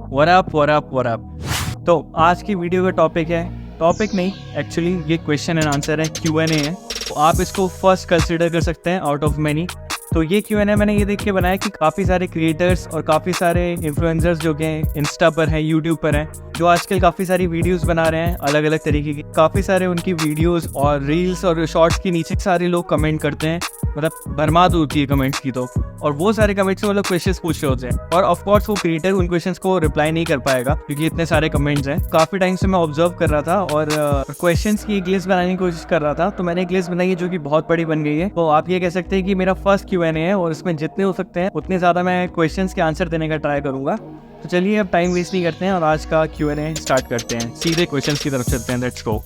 What up. तो आज की वीडियो का टॉपिक नहीं, एक्चुअली ये क्वेश्चन एंड आंसर है, Q&A है। तो आप इसको फर्स्ट कंसिडर कर सकते हैं आउट ऑफ मैनी। तो ये Q&A मैंने ये देख के बनाया कि काफ़ी सारे क्रिएटर्स और काफ़ी सारे इन्फ्लुएंसर्स जो कि इंस्टा पर हैं, यूट्यूब पर हैं, जो आजकल काफ़ी सारी वीडियोस बना रहे हैं अलग अलग तरीके की। काफ़ी सारे उनकी वीडियोस और रील्स और शॉर्ट्स के नीचे सारे लोग कमेंट करते हैं, मतलब बर्बाद होती है कमेंट्स की। तो और वो सारे कमेंट्स में मतलब क्वेश्चंस पूछ रहे होते हैं, और ऑफ कोर्स वो क्रिएटर उन क्वेश्चंस को रिप्लाई नहीं कर पाएगा क्योंकि इतने सारे कमेंट्स हैं। काफ़ी टाइम से मैं ऑब्जर्व कर रहा था और क्वेश्चंस की एक लिस्ट बनाने की कोशिश कर रहा था। तो मैंने एक लिस्ट बनाई है जो कि बहुत बड़ी बन गई है। तो आप ये कह सकते हैं कि मेरा फर्स्ट Q&A है और इसमें जितने हो सकते हैं उतने ज़्यादा मैं क्वेश्चंस के आंसर देने का ट्राई करूँगा। तो चलिए अब टाइम वेस्ट नहीं करते हैं और आज का Q&A स्टार्ट करते हैं। सीधे क्वेश्चंस की तरफ चलते हैं, लेट्स गो।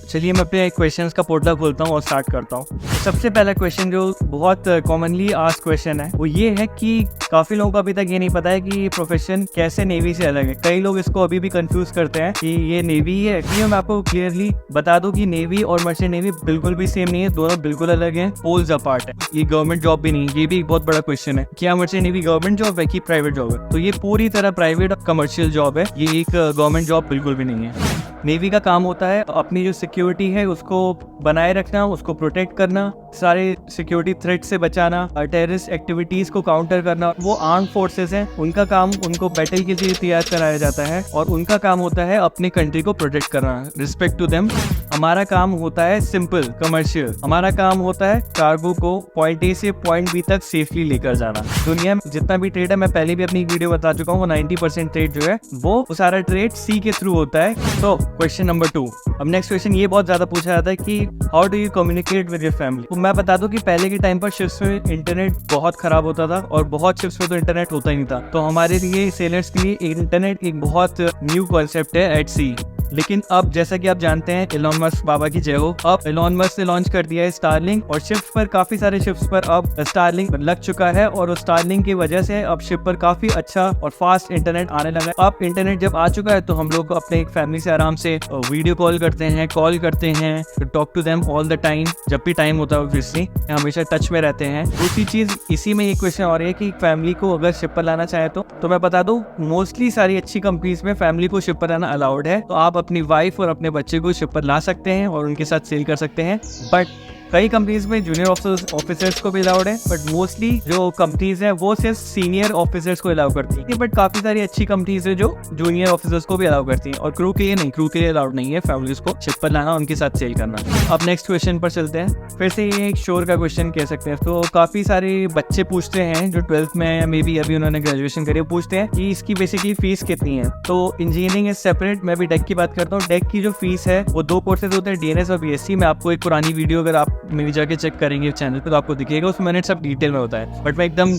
चलिए मैं अपने क्वेश्चंस का पोर्टल खोलता हूँ और स्टार्ट करता हूँ। सबसे पहला क्वेश्चन जो बहुत कॉमनली आस्क्ड क्वेश्चन है वो ये है कि काफ़ी लोगों को अभी तक ये नहीं पता है कि प्रोफेशन कैसे नेवी से अलग है। कई लोग इसको अभी भी कंफ्यूज करते हैं कि ये नेवी है। इसलिए मैं आपको क्लियरली बता दूं कि नेवी और मर्चेंट नेवी बिल्कुल भी सेम नहीं है, दोनों बिल्कुल अलग हैं, पोल्स अपार्ट है। ये गवर्नमेंट जॉब भी नहीं, ये भी एक बहुत बड़ा क्वेश्चन है। क्या मर्चेंट नेवी गवर्नमेंट जॉब है कि प्राइवेट जॉब है? तो ये पूरी तरह प्राइवेट और कमर्शियल जॉब है, ये एक गवर्नमेंट जॉब बिल्कुल भी नहीं है। नेवी का काम होता है अपनी जो सिक्योरिटी है उसको बनाए रखना, उसको प्रोटेक्ट करना, सारे सिक्योरिटी थ्रेट से बचाना, टेररिस्ट एक्टिविटीज को काउंटर करना। वो आर्म फोर्सेस हैं, उनका काम, उनको बैटल के लिए तैयार कराया जाता है और उनका काम होता है अपनी कंट्री को प्रोटेक्ट करना। Respect to them. हमारा काम होता है सिंपल कमर्शियल, हमारा काम होता है कार्गो को पॉइंट ए से पॉइंट बी तक सेफली लेकर जाना। दुनिया में जितना भी ट्रेड है, मैं पहले भी अपनी वीडियो बता चुका हूँ, 90% ट्रेड जो है वो सारा ट्रेड सी के थ्रू होता है। तो क्वेश्चन नंबर 2। अब नेक्स्ट क्वेश्चन ये बहुत ज्यादा पूछा जाता है कि how do you communicate with your family. तो मैं बता दूं कि पहले के टाइम पर शिप्स में इंटरनेट बहुत खराब होता था और बहुत शिप्स में तो इंटरनेट होता ही नहीं था। तो हमारे लिए सेलर्स के लिए इंटरनेट एक बहुत न्यू कॉन्सेप्ट है एट सी। लेकिन अब जैसा कि आप जानते हैं, एलोन मस्क बाबा की जय हो, अब एलोन मस्क ने लॉन्च कर दिया है स्टारलिंक और शिप्स पर, काफी सारे शिप्स पर अब स्टारलिंक लग चुका है और उस स्टारलिंक की वजह से अब शिप पर काफी अच्छा और फास्ट इंटरनेट आने लगा है। अब इंटरनेट जब आ चुका है तो हम लोग अपने एक फैमिली से आराम से वीडियो कॉल करते हैं, कॉल करते हैं, talk to them all the time, जब भी टाइम होता है ऑब्वियसली, हमेशा टच में रहते हैं। दूसरी चीज इसी में एक क्वेश्चन और है कि फैमिली को अगर शिप पर लाना चाहे तो मैं बता दूं मोस्टली सारी अच्छी कंपनीज में फैमिली को शिप पर लाना अलाउड है। तो आप अपनी वाइफ और अपने बच्चे को शिप पर ला सकते हैं और उनके साथ सेल कर सकते हैं। बट कई कंपनीज में जूनियर ऑफिसर्स को भी अलाउड है, बट मोस्टली जो कंपनीज हैं वो सिर्फ सीनियर ऑफिसर्स को अलाउ करती है। बट काफी सारी अच्छी कंपनीज है जो जूनियर ऑफिसर्स को भी अलाउ करती हैं, और क्रू के लिए नहीं, क्रू के लिए अलाउड नहीं है फैमिलीज को शिप पर लाना, उनके साथ सेल करना। अब नेक्स्ट क्वेश्चन पर चलते हैं। फिर से ये एक शोर का क्वेश्चन कह सकते हैं। तो काफी सारे बच्चे पूछते हैं जो 12th में या मे बी अभी उन्होंने ग्रेजुएशन करी, पूछते हैं कि इसकी बेसिकली फीस कितनी है। तो इंजीनियरिंग इज सेपरेट, मैं भी डेक की बात करता हूँ। डेक की जो फीस है वो 2 कोर्सेज होते हैं, DNS और BSc। मैं आपको एक पुरानी वीडियो अगर आप मेरी जाके चेक करेंगे चैनल पे तो आपको दिखेगा, उसमें मैंने सब डिटेल में बताया, बट मैं एकदम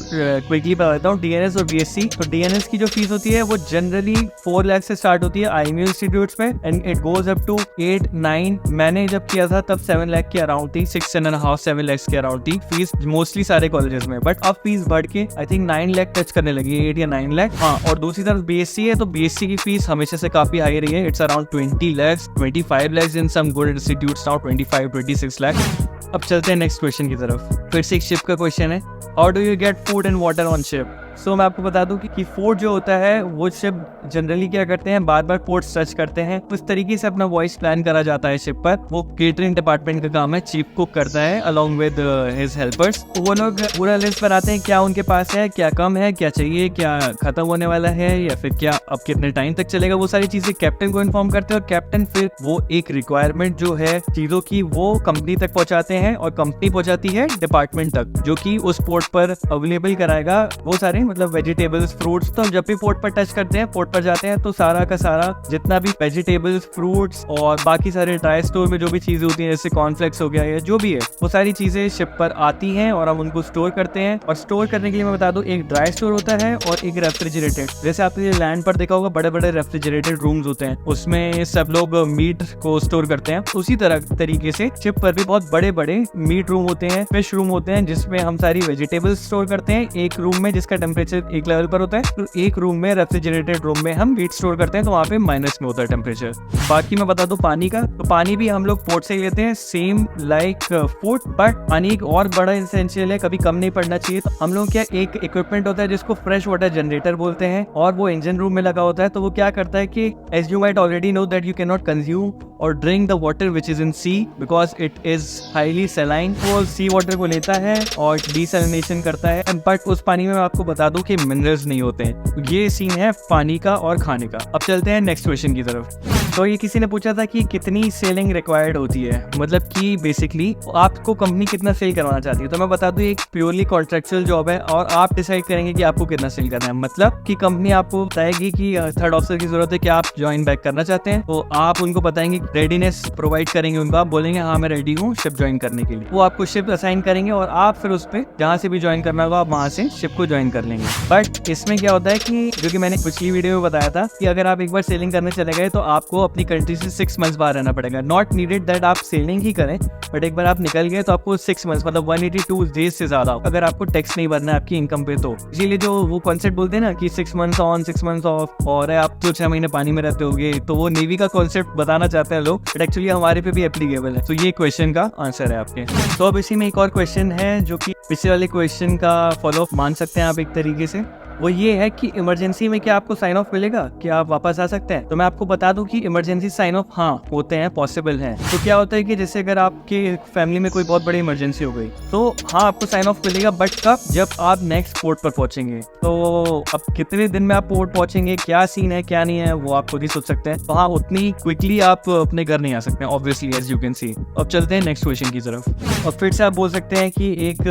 क्विकली बता देता हूँ। DNS और BSc, तो DNS की जो फीस होती है वो जनरली 4 लाख से स्टार्ट होती है IMU इंस्टीट्यूट्स में, and it goes up to 8-9। मैंने जब किया था तब 7 लाख की अराउंड थी, 6.5-7 लाख के अराउंड थी फीस मोस्टली सारे कॉलेजेस में। बट अब फीस बढ़ के आई थिंक 9 लाख टच करने लगी, 8 या 9 लाख। हाँ, और दूसरी तरफ BSc है तो BSc की फीस हमेशा से काफी हाई रही है। It's around 20 lakhs, 25 lakhs in some good institutes now, 25-26 lakh. अब चलते हैं नेक्स्ट क्वेश्चन की तरफ। फिर से एक शिप का क्वेश्चन है, how do you get food and water on ship. So मैं आपको बता दूं कि फूड जो होता है वो शिप जनरली क्या करते हैं, बार बार पोर्ट सर्च करते हैं। उस तरीके से अपना वॉइस प्लान करा जाता है शिप पर। वो केटरिंग डिपार्टमेंट का काम है, चीफ कुक करता है अलॉन्ग विद हिज हेल्पर्स। वो लोग पूरा लिस्ट बनाते हैं क्या उनके पास है, क्या कम है, क्या चाहिए, क्या खत्म होने वाला है, या फिर क्या अब कितने टाइम तक चलेगा। वो सारी चीजें कैप्टन को इन्फॉर्म करते हैं और कैप्टन फिर वो एक रिक्वायरमेंट जो है चीजों की वो कंपनी तक पहुंचाते हैं और कंपनी पहुंचाती है डिपार्टमेंट तक, जो कि उस पोर्ट पर अवेलेबल कराएगा वो सारे मतलब वेजिटेबल्स, फ्रूट्स। तो जब भी पोर्ट पर टच करते हैं, पोर्ट पर जाते हैं, तो सारा का सारा जितना भी वेजिटेबल्स, फ्रूट्स और बाकी सारे ड्राई स्टोर में जो भी चीजें होती हैं, जैसे कॉर्नफ्लेक्स हो गया या जो भी है, वो सारी चीजें शिप पर आती हैं और हम उनको स्टोर करते हैं। और स्टोर करने के लिए मैं बता दूं, एक ड्राई स्टोर होता है और एक रेफ्रिजरेटेड। जैसे आपने लैंड पर देखा होगा बड़े बड़े रेफ्रिजरेटेड रूम्स होते हैं, उसमें सब लोग मीट को स्टोर करते हैं। उसी तरीके से शिप पर भी बहुत बड़े बड़े मीट रूम होते हैं, फिश रूम होते हैं, जिसमें हम सारी वेजिटेबल्स स्टोर करते हैं एक रूम में, जिसका टेम्परेचर एक लेवल पर होता है, तो एक रूम में रेफ्रिजरेटेड रूम में हम हीट स्टोर करते हैं तो वहाँ पे माइनस में होता है टेम्परेचर। बाकी मैं बता दूं पानी का, तो पानी भी हम लोग पोर्ट से ही लेते हैं, सेम लाइक फूड, बट पानी एक और बड़ा एसेंशियल है, कभी कम नहीं पड़ना चाहिए। तो हम लोग क्या एक इक्विपमेंट होता है जिसको फ्रेश वाटर जनरेटर बोलते हैं, और वो इंजन रूम में लगा होता है। तो वो क्या करता है कि as you might already know that you can not consume और drink the water which is in sea because it is highly saline. वो सी वाटर को लेता है और डिसैलिनेशन करता है, बट उस पानी में मैं आपको बता दूं कि मिनरल्स नहीं होते हैं। ये सीन है पानी का और खाने का। अब चलते हैं नेक्स्ट क्वेश्चन की तरफ। तो ये किसी ने पूछा था कि कितनी सेलिंग रिक्वायर्ड होती है, मतलब कि बेसिकली आपको कंपनी कितना सेल करवाना चाहती है। तो मैं बता दूं एक प्योरली कॉन्ट्रेक्चुअल जॉब है और आप डिसाइड करेंगे कि आपको कितना सेल करना है। मतलब कि कंपनी आपको बताएगी कि थर्ड ऑफिसर की जरूरत है कि आप ज्वाइन बैक करना चाहते हैं, तो आप उनको बताएंगे, रेडीनेस प्रोवाइड करेंगे उनको, आप बोलेंगे हाँ मैं रेडी हूँ शिप ज्वाइन करने के लिए। वो आपको शिप असाइन करेंगे और आप फिर उस पर जहाँ से भी ज्वाइन करना होगा आप वहाँ से शिप को ज्वाइन कर लेंगे। बट इसमें क्या होता है कि जो कि मैंने पिछली वीडियो में बताया था कि अगर आप एक बार सेलिंग करने चले गए तो आपको अपनी कंट्री से 6 मंथ्स बाहर रहना पड़ेगा। नॉट नीडेड दैट आप सेलिंग ही करें, बट एक बार आप निकल गए तो आपको 6 मंथ्स मतलब 182 डेज से ज्यादा अगर आपको टैक्स नहीं भरना है आपकी इनकम पे। तो इसीलिए जो वो कॉन्सेप्ट बोलते हैं ना कि 6 मंथ्स ऑन 6 मंथ्स ऑफ, और आप तो 6 महीने पानी में रहते होगे, तो वो नेवी का कॉन्सेप्ट बताना चाहते हैं लोग, बट एक्चुअली हमारे पे भी एप्लीकेबल है। तो ये क्वेश्चन का आंसर है आपके। तो अब इसी में एक और क्वेश्चन है जो कि पिछले वाले क्वेश्चन का फॉलो अप मान सकते हैं आप एक तरीके से। वो ये है कि इमरजेंसी में क्या आपको साइन ऑफ मिलेगा, क्या आप वापस आ सकते हैं। तो मैं आपको बता दूं कि इमरजेंसी साइन ऑफ हाँ होते हैं, पॉसिबल है। तो क्या होता है कि जैसे अगर आपके फैमिली में कोई बहुत बड़ी इमरजेंसी हो गई तो हाँ आपको साइन ऑफ मिलेगा, बट कब, जब आप नेक्स्ट पोर्ट पर पहुंचेंगे। तो अब कितने दिन में आप पोर्ट पहुंचेंगे, क्या सीन है क्या नहीं है, वो आप खुद ही सोच सकते हैं। तो हाँ उतनी क्विकली आप अपने घर नहीं आ सकते हैं obviously, as you can see. अब चलते हैं नेक्स्ट क्वेश्चन की तरफ। और फिर से आप बोल सकते हैं कि एक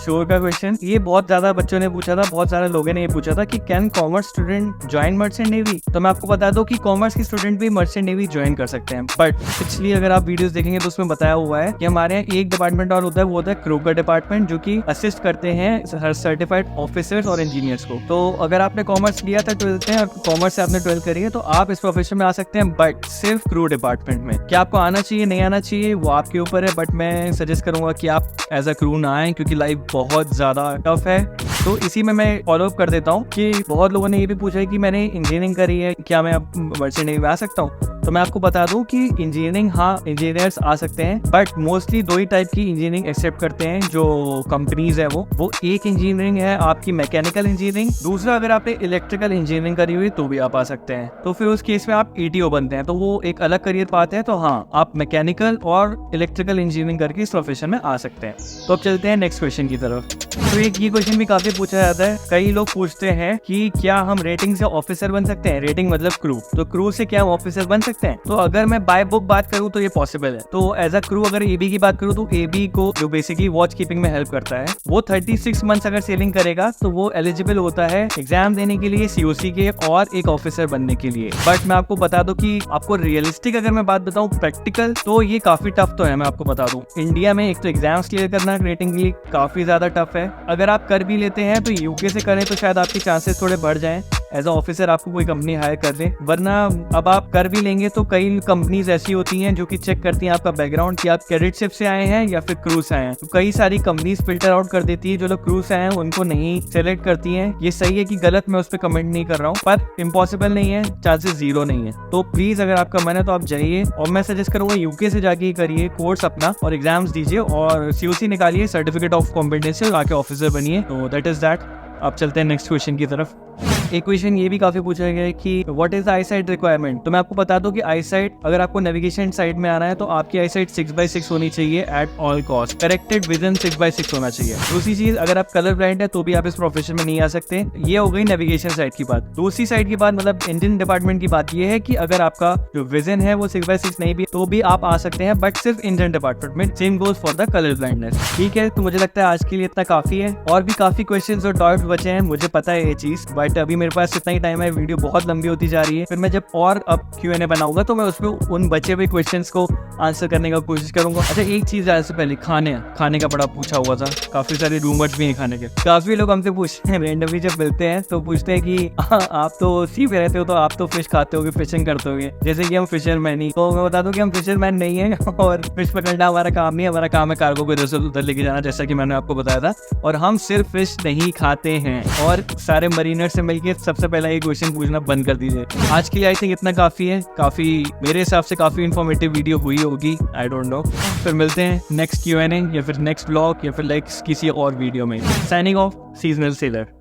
शोर का क्वेश्चन, ये बहुत ज्यादा बच्चों ने पूछा था, बहुत सारे लोगों ने पूछा था कि can commerce student join merchant navy. तो मैं आपको बता दूं कि कॉमर्स के स्टूडेंट भी मर्चेंट नेवी ज्वाइन कर सकते हैं, बट पिछली अगर आप वीडियोस देखेंगे तो उसमें बताया हुआ है कि हमारे यहाँ एक डिपार्टमेंट और होता है, वो होता है क्रू का डिपार्टमेंट, जो कि असिस्ट करते हैं सर्टिफाइड ऑफिसर्स और इंजीनियर्स को। तो अगर आपने कॉमर्स लिया था 12th में और कॉमर्स से आपने 12th करी है तो आप इस प्रोफेशन में आ सकते हैं, बट सिर्फ क्रू डिपार्टमेंट में। क्या आपको आना चाहिए नहीं आना चाहिए वो आपके ऊपर है, बट मैं सजेस्ट करूंगा कि आप एज अ क्रू ना आए क्योंकि लाइफ बहुत ज्यादा टफ है। तो इसी में मैं फॉलो अप कर देता हूँ कि बहुत लोगों ने ये भी पूछा है कि मैंने इंजीनियरिंग करी है, क्या मैं अब मर्चेंट नेवी में आ सकता हूँ। तो मैं आपको बता दूं कि इंजीनियरिंग हाँ इंजीनियर्स आ सकते हैं, बट मोस्टली 2 ही टाइप की इंजीनियरिंग एक्सेप्ट करते हैं जो कंपनीज है। वो एक इंजीनियरिंग है आपकी मैकेनिकल इंजीनियरिंग, दूसरा अगर आपने इलेक्ट्रिकल इंजीनियरिंग करी हुई तो भी आप आ सकते हैं। तो फिर उस केस में आप ETO बनते हैं, तो वो एक अलग करियर पाथ है। तो हाँ आप मैकेनिकल और इलेक्ट्रिकल इंजीनियरिंग करके इस प्रोफेशन में आ सकते हैं। तो अब चलते हैं नेक्स्ट क्वेश्चन की तरफ। तो एक ये क्वेश्चन भी काफी पूछा जाता है, कई लोग पूछते हैं कि क्या हम रेटिंग से ऑफिसर बन सकते हैं। रेटिंग मतलब क्रू, तो क्रू से क्या हम ऑफिसर बन सकते हैं। तो अगर मैं बाय बुक बात करूं तो ये पॉसिबल है। तो एज अ क्रू अगर AB की बात करूं तो AB को जो बेसिकली वॉच कीपिंग में हेल्प करता है, वो 36 मंथ्स अगर सेलिंग करेगा तो वो एलिजिबल होता है एग्जाम देने के लिए COC के और एक ऑफिसर बनने के लिए। बट मैं आपको बता दूं कि आपको रियलिस्टिक अगर मैं बात बताऊं प्रैक्टिकल, तो ये काफी टफ तो है। मैं आपको बता दूं इंडिया में एक तो एग्जाम्स क्लियर करना रेटिंग के लिए काफी ज्यादा टफ है। अगर आप कर भी लेते हैं तो UK से करें तो शायद आपके चांसेस थोड़े बढ़ जाएं, एज अ ऑफिसर आपको कोई कंपनी हायर कर दे। वरना अब आप कर भी लेंगे तो कई कंपनीज ऐसी होती हैं जो कि चेक करती हैं आपका बैकग्राउंड कि आप कैडेटशिप से आए हैं या फिर क्रू से आए हैं। तो कई सारी कंपनीज फिल्टर आउट कर देती है, जो लोग क्रू से आए हैं उनको नहीं सेलेक्ट करती हैं। ये सही है कि गलत, मैं उस पर कमेंट नहीं कर रहा हूँ, पर इम्पॉसिबल नहीं है, चांसेस 0 नहीं है। तो प्लीज अगर आपका मन है तो आप जाइए, और मैं सजेस्ट करूंगा UK से जाके करिए कोर्स अपना और एग्जाम्स दीजिए और COC निकालिए, सर्टिफिकेट ऑफ कॉम्पिटेंसी, आके ऑफिसर बनिए। तो दैट इज दैट। अब चलते हैं नेक्स्ट क्वेश्चन की तरफ। एक क्वेश्चन ये भी काफी पूछा गया है कि what is the I site requirement. तो मैं आपको बता दूं कि आई साइट, अगर आपको नेविगेशन साइड में आना है तो आपकी आई साइट 6/6 होनी चाहिए at all cost, corrected vision 6/6 होना चाहिए। दूसरी चीज, अगर आप कलर ब्लाइंड है तो भी आप इस प्रोफेशन में नहीं आ सकते। ये हो गई नेविगेशन साइड की बात। दूसरी साइड की बात मतलब इंजन डिपार्टमेंट की बात ये है कि अगर आपका जो विजन है वो 6/6 नहीं भी तो भी आप आ सकते हैं, बट सिर्फ इंजन डिपार्टमेंट में। Same goes for the colour blindness. ठीक है, तो मुझे लगता है आज के लिए इतना काफी है, और भी काफी क्वेश्चन और डाउट्स बचे हैं, मुझे पता है ये चीज, बट अभी मेरे पास इतना ही टाइम है, वीडियो बहुत लंबी होती जा रही है। फिर मैं जब और अब Q&A बनाऊंगा तो मैं उसमें उन बचे हुए क्वेश्चंस को आंसर करने का कोशिश करूंगा। अच्छा, एक चीज़ जाने से पहले, खाने का बड़ा पूछा हुआ था, काफ़ी सारे रूमर्स भी हैं खाने के। काफ़ी लोग हमसे पूछते हैं रेंडमली, जब मिलते हैं तो पूछते हैं कि आप तो सी पे रहते हो तो आप तो फिश खाते होगे, फिशिंग करते होगे, जैसे कि हम फिशरमैन ही। तो मैं बता दूं कि हम फिशरमैन नहीं है और फिश पकड़ना हमारा काम नहीं है। हमारा काम है कार्गो को इधर से उधर लेके जाना, जैसा कि मैंने आपको बताया था। और हम सिर्फ फिश नहीं खाते हैं। और सारे मरीनर से मिलके सबसे पहला ये क्वेश्चन पूछना बंद कर दीजिए। आज के लिए आई थिंक इतना काफ़ी है, काफ़ी मेरे हिसाब से काफ़ी इन्फॉर्मेटिव वीडियो हुई होगी, आई डोंट नो। फिर मिलते हैं नेक्स्ट Q&A या फिर नेक्स्ट ब्लॉग या फिर किसी और वीडियो में। Signing off, seasonal seller.